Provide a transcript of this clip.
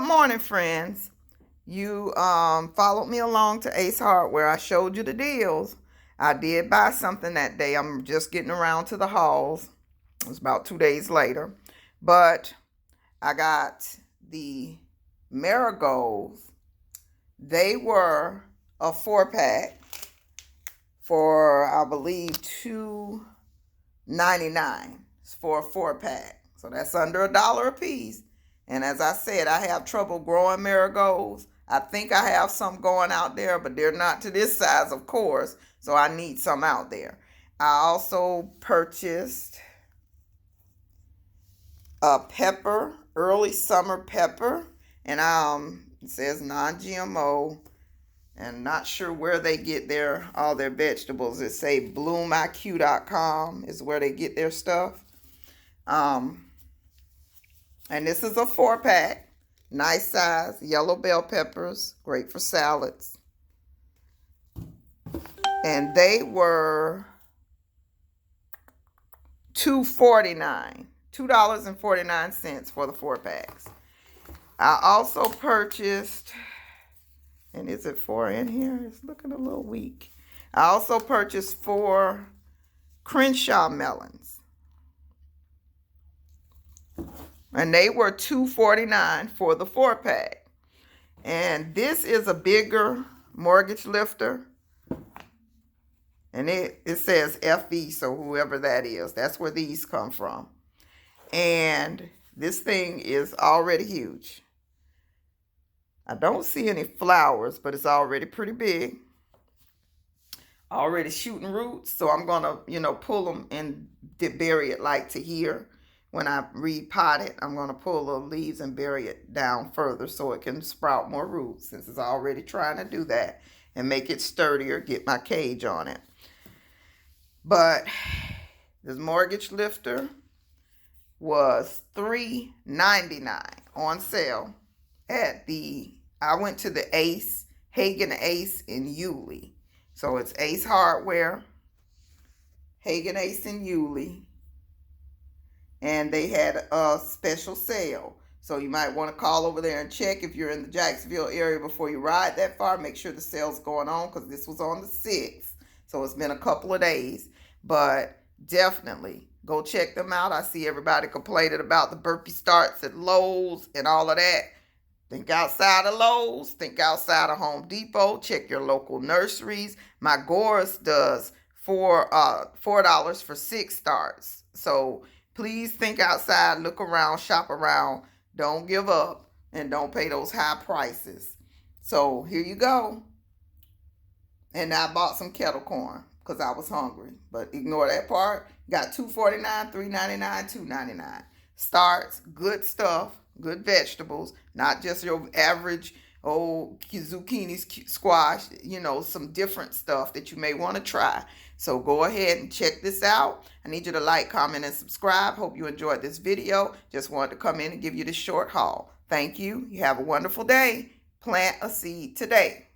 morning, friends. You followed me along to Ace Hardware. I showed you the deals. I did buy something that day. I'm just getting around to the hauls. It was about 2 days later. But I got the Marigolds. They were a 4-pack for, I believe, $2.99 for a 4-pack. So that's under $1 a piece. And as I said, I have trouble growing marigolds. I think I have some going out there, but they're not to this size, of course. So I need some out there. I also purchased a pepper, early summer pepper. And it says non-GMO. And not sure where they get all their vegetables. It say bloomiq.com is where they get their stuff. And this is a 4-pack, nice size, yellow bell peppers, great for salads. And they were $2.49 for the 4-packs. I also purchased, and is it 4 in here? It's looking a little weak. I also purchased 4 Crenshaw melons. And they were $2.49 for the 4-pack. And this is a bigger mortgage lifter. And it says FE, so whoever that is, that's where these come from. And this thing is already huge. I don't see any flowers, but it's already pretty big. Already shooting roots, so I'm going to, pull them and bury it like to here. When I repot it, I'm going to pull the leaves and bury it down further so it can sprout more roots, since it's already trying to do that and make it sturdier, get my cage on it. But this mortgage lifter was $3.99 on sale at I went to the Hagen Ace in Yulee. So it's Ace Hardware, Hagen Ace in Yulee. And they had a special sale. So you might want to call over there and check if you're in the Jacksonville area before you ride that far. Make sure the sale's going on, because this was on the 6th. So it's been a couple of days. But definitely go check them out. I see everybody complaining about the burpee starts at Lowe's and all of that. Think outside of Lowe's. Think outside of Home Depot. Check your local nurseries. My Goris does $4 for 6 starts. So please think outside, look around, shop around. Don't give up and don't pay those high prices. So here you go. And I bought some kettle corn because I was hungry. But ignore that part. Got $2.49, $3.99, $2.99. Starts, good stuff, good vegetables. Not just your average zucchini, squash. Some different stuff that you may want to try. So go ahead and check this out. I need you to like, comment, and subscribe. Hope you enjoyed this video. Just wanted to come in and give you this short haul. Thank you. You have a wonderful day. Plant a seed today.